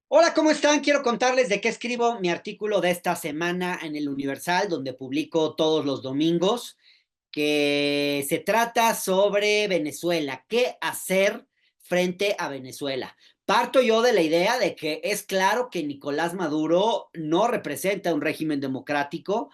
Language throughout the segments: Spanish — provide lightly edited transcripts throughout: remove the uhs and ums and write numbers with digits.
Hola, ¿cómo están? Quiero contarles de qué escribo mi artículo de esta semana en el Universal, donde publico todos los domingos, que se trata sobre Venezuela, qué hacer frente a Venezuela. Parto yo de la idea de que es claro que Nicolás Maduro no representa un régimen democrático,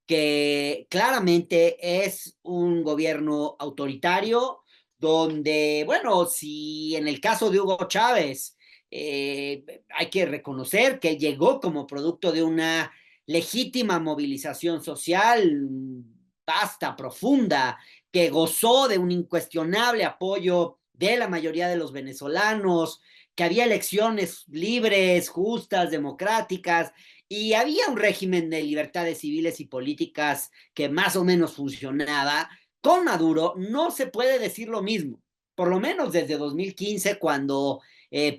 que claramente es un gobierno autoritario, donde, bueno, si en el caso de Hugo Chávez hay que reconocer que llegó como producto de una legítima movilización social vasta, profunda, que gozó de un incuestionable apoyo de la mayoría de los venezolanos, que había elecciones libres, justas, democráticas, y había un régimen de libertades civiles y políticas que más o menos funcionaba. Con Maduro no se puede decir lo mismo, por lo menos desde 2015, cuando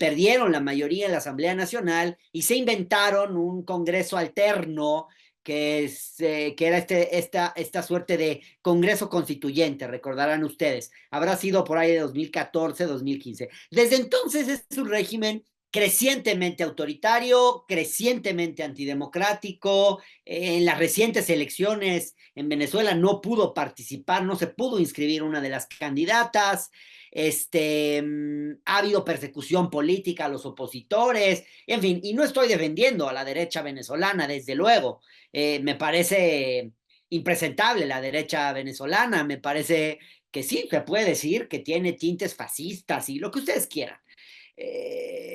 perdieron la mayoría en la Asamblea Nacional y se inventaron un Congreso alterno que era esta suerte de Congreso Constituyente, recordarán ustedes. Habrá sido por ahí de 2014, 2015. Desde entonces es un régimen crecientemente autoritario, crecientemente antidemocrático. En las recientes elecciones en Venezuela no pudo participar, no se pudo inscribir una de las candidatas. Ha habido persecución política a los opositores, en fin, y no estoy defendiendo a la derecha venezolana, desde luego. Me parece impresentable la derecha venezolana, me parece que sí, se puede decir que tiene tintes fascistas y lo que ustedes quieran.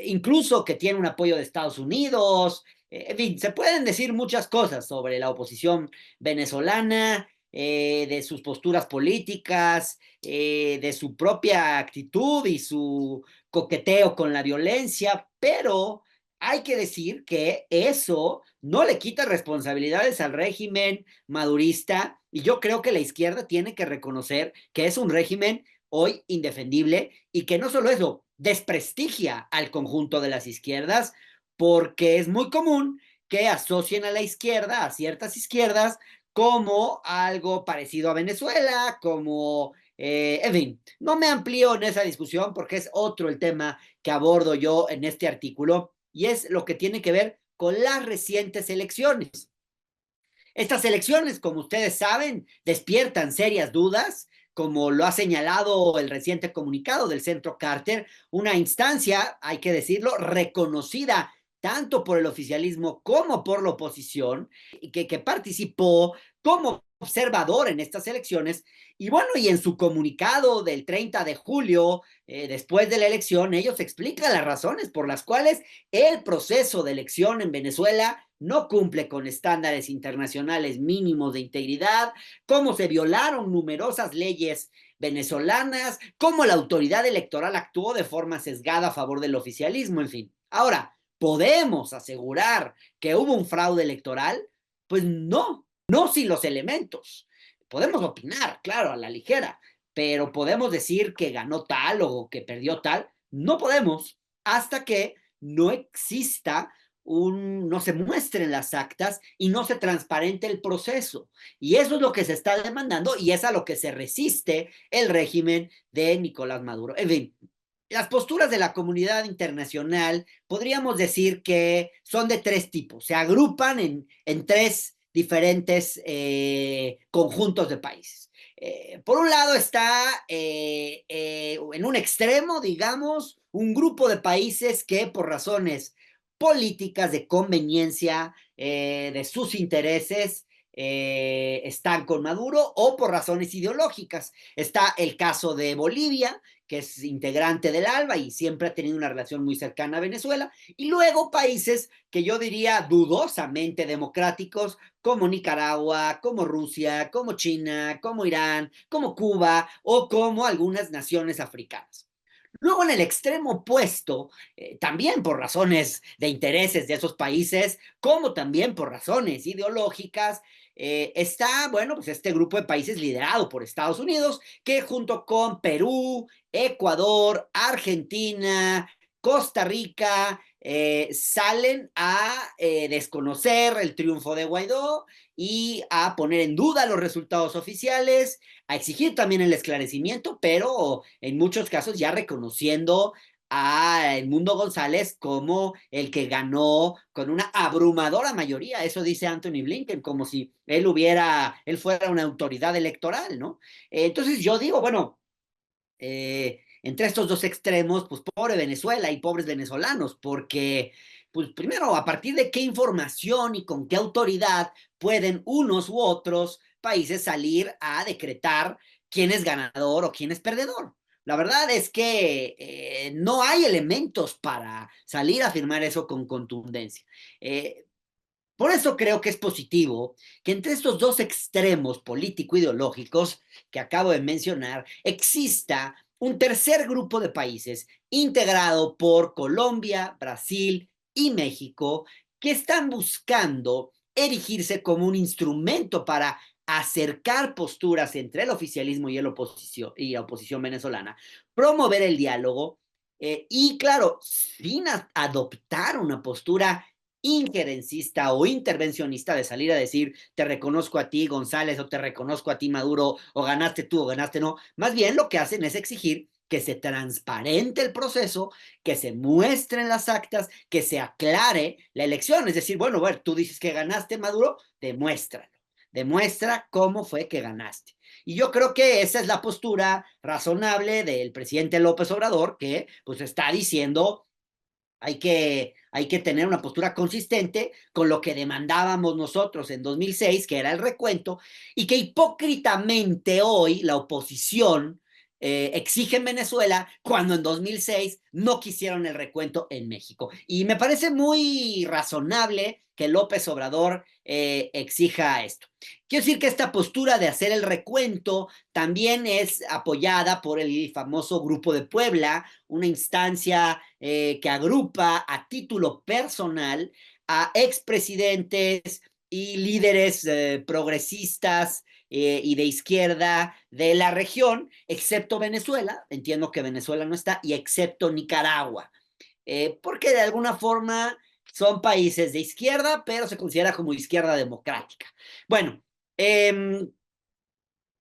Incluso que tiene un apoyo de Estados Unidos. En fin, se pueden decir muchas cosas sobre la oposición venezolana, de sus posturas políticas, de su propia actitud y su coqueteo con la violencia, pero hay que decir que eso no le quita responsabilidades al régimen madurista, y yo creo que la izquierda tiene que reconocer que es un régimen hoy indefendible, y que no solo eso, desprestigia al conjunto de las izquierdas, porque es muy común que asocien a la izquierda, a ciertas izquierdas, como algo parecido a Venezuela, como, en fin, no me amplío en esa discusión porque es otro el tema que abordo yo en este artículo, y es lo que tiene que ver con las recientes elecciones. Estas elecciones, como ustedes saben, despiertan serias dudas, como lo ha señalado el reciente comunicado del Centro Carter, una instancia, hay que decirlo, reconocida tanto por el oficialismo como por la oposición, que participó como observador en estas elecciones. Y bueno, y en su comunicado del 30 de julio, después de la elección, ellos explican las razones por las cuales el proceso de elección en Venezuela no cumple con estándares internacionales mínimos de integridad, cómo se violaron numerosas leyes venezolanas, cómo la autoridad electoral actuó de forma sesgada a favor del oficialismo, en fin. Ahora, ¿podemos asegurar que hubo un fraude electoral? Pues no, no sin los elementos. Podemos opinar, claro, a la ligera, pero podemos decir que ganó tal o que perdió tal. No podemos hasta que no exista no se muestren las actas y no se transparente el proceso. Y eso es lo que se está demandando y es a lo que se resiste el régimen de Nicolás Maduro. En fin, las posturas de la comunidad internacional podríamos decir que son de tres tipos, se agrupan en tres diferentes conjuntos de países. Por un lado está en un extremo, digamos, un grupo de países que por razones políticas de conveniencia de sus intereses están con Maduro, o por razones ideológicas. Está el caso de Bolivia, que es integrante del ALBA y siempre ha tenido una relación muy cercana a Venezuela, y luego países que yo diría dudosamente democráticos, como Nicaragua, como Rusia, como China, como Irán, como Cuba o como algunas naciones africanas. Luego, en el extremo opuesto, también por razones de intereses de esos países, como también por razones ideológicas, está, bueno, pues este grupo de países liderado por Estados Unidos, que junto con Perú, Ecuador, Argentina, Costa Rica, salen a desconocer el triunfo de Guaidó y a poner en duda los resultados oficiales, a exigir también el esclarecimiento, pero en muchos casos ya reconociendo a Edmundo González como el que ganó con una abrumadora mayoría. Eso dice Anthony Blinken, como si él fuera una autoridad electoral, ¿no? Entonces yo digo, bueno, entre estos dos extremos, pues pobre Venezuela y pobres venezolanos, porque, pues primero, a partir de qué información y con qué autoridad pueden unos u otros países salir a decretar quién es ganador o quién es perdedor. La verdad es que no hay elementos para salir a afirmar eso con contundencia. Eh, por eso creo que es positivo que entre estos dos extremos político-ideológicos que acabo de mencionar exista un tercer grupo de países integrado por Colombia, Brasil y México que están buscando erigirse como un instrumento para acercar posturas entre el oficialismo y la oposición venezolana, promover el diálogo y, claro, sin adoptar una postura injerencista o intervencionista de salir a decir te reconozco a ti González o te reconozco a ti Maduro o ganaste tú o ganaste no. Más bien lo que hacen es exigir que se transparente el proceso, que se muestren las actas, que se aclare la elección. Es decir, bueno, bueno, tú dices que ganaste Maduro, demuéstralo. Demuestra cómo fue que ganaste. Y yo creo que esa es la postura razonable del presidente López Obrador, que pues está diciendo hay que tener una postura consistente con lo que demandábamos nosotros en 2006, que era el recuento, y que hipócritamente hoy la oposición exige en Venezuela cuando en 2006 no quisieron el recuento en México. Y me parece muy razonable que López Obrador exija esto. Quiero decir que esta postura de hacer el recuento también es apoyada por el famoso Grupo de Puebla, una instancia que agrupa a título personal a expresidentes y líderes progresistas y de izquierda de la región, excepto Venezuela, entiendo que Venezuela no está, y excepto Nicaragua, porque de alguna forma son países de izquierda, pero se considera como izquierda democrática. Bueno, eh,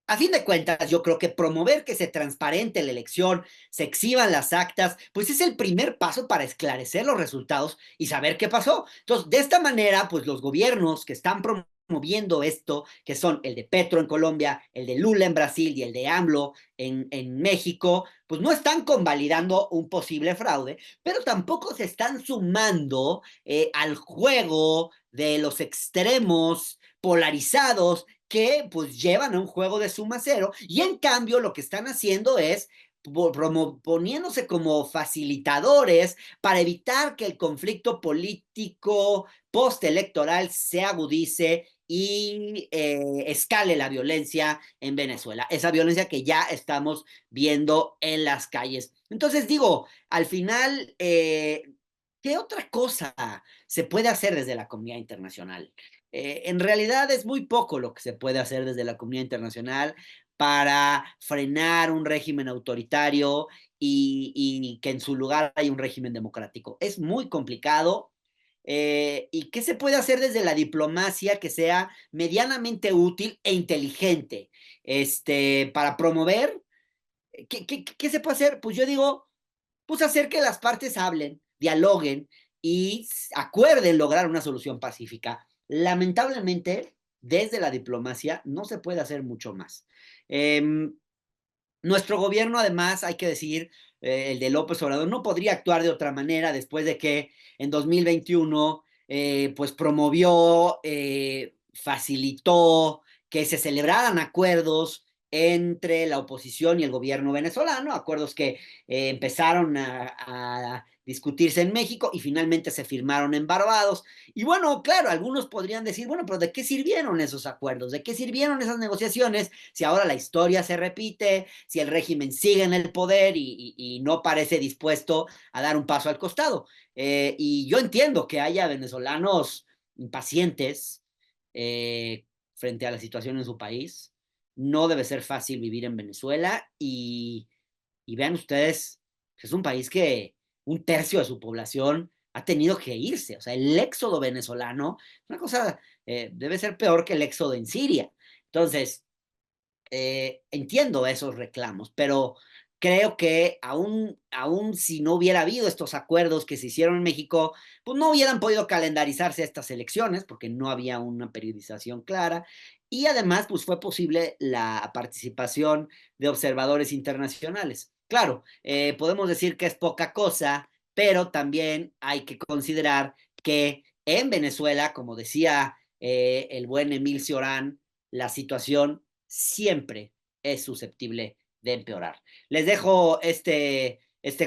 a fin de cuentas, yo creo que promover que se transparente la elección, se exhiban las actas, pues es el primer paso para esclarecer los resultados y saber qué pasó. Entonces, de esta manera, pues los gobiernos que están promoviendo esto, que son el de Petro en Colombia, el de Lula en Brasil y el de AMLO en México, pues no están convalidando un posible fraude, pero tampoco se están sumando al juego de los extremos polarizados que pues llevan a un juego de suma cero y en cambio lo que están haciendo es poniéndose como facilitadores para evitar que el conflicto político postelectoral se agudice y escale la violencia en Venezuela, esa violencia que ya estamos viendo en las calles. Entonces digo, al final, ¿qué otra cosa se puede hacer desde la comunidad internacional? En realidad es muy poco lo que se puede hacer desde la comunidad internacional para frenar un régimen autoritario y que en su lugar hay un régimen democrático. Es muy complicado. ¿Y qué se puede hacer desde la diplomacia que sea medianamente útil e inteligente para promover? ¿Qué se puede hacer? Pues yo digo, pues hacer que las partes hablen, dialoguen y acuerden lograr una solución pacífica. Lamentablemente, desde la diplomacia no se puede hacer mucho más. Nuestro gobierno, además, hay que decir, el de López Obrador, no podría actuar de otra manera después de que en 2021 pues promovió, facilitó que se celebraran acuerdos entre la oposición y el gobierno venezolano, acuerdos que empezaron a discutirse en México y finalmente se firmaron en Barbados. Y bueno, claro, algunos podrían decir, bueno, pero ¿de qué sirvieron esos acuerdos? ¿De qué sirvieron esas negociaciones si ahora la historia se repite, si el régimen sigue en el poder y no parece dispuesto a dar un paso al costado? Y yo entiendo que haya venezolanos impacientes frente a la situación en su país. No debe ser fácil vivir en Venezuela y vean ustedes, es un país que un tercio de su población ha tenido que irse. O sea, el éxodo venezolano es una cosa, debe ser peor que el éxodo en Siria. Entonces, entiendo esos reclamos, pero creo que aún si no hubiera habido estos acuerdos que se hicieron en México, pues no hubieran podido calendarizarse estas elecciones porque no había una periodización clara. Y además, pues fue posible la participación de observadores internacionales. Claro, podemos decir que es poca cosa, pero también hay que considerar que en Venezuela, como decía el buen Emil Cioran, la situación siempre es susceptible de empeorar. Les dejo este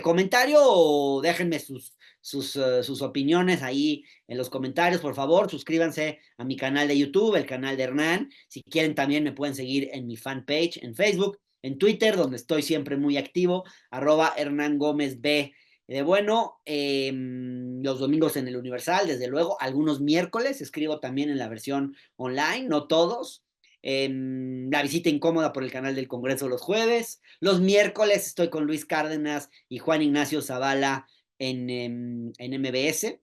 comentario o déjenme sus opiniones ahí en los comentarios, por favor. Suscríbanse a mi canal de YouTube, el canal de Hernán. Si quieren, también me pueden seguir en mi fanpage en Facebook, en Twitter, donde estoy siempre muy activo, @Hernán Gómez B. Bueno, los domingos en el Universal, desde luego, algunos miércoles, escribo también en la versión online, no todos. La visita incómoda por el canal del Congreso los jueves. Los miércoles estoy con Luis Cárdenas y Juan Ignacio Zavala en MBS,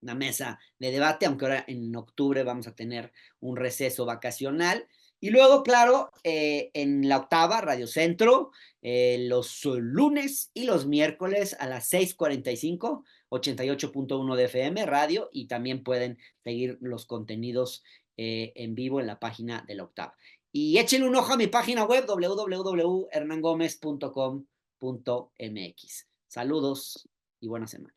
una mesa de debate, aunque ahora en octubre vamos a tener un receso vacacional. Y luego, claro, en la octava, Radio Centro, los lunes y los miércoles a las 6:45, 88.1 de FM, radio, y también pueden seguir los contenidos en vivo en la página de la octava. Y échenle un ojo a mi página web, www.hernangomez.com.mx. Saludos y buena semana.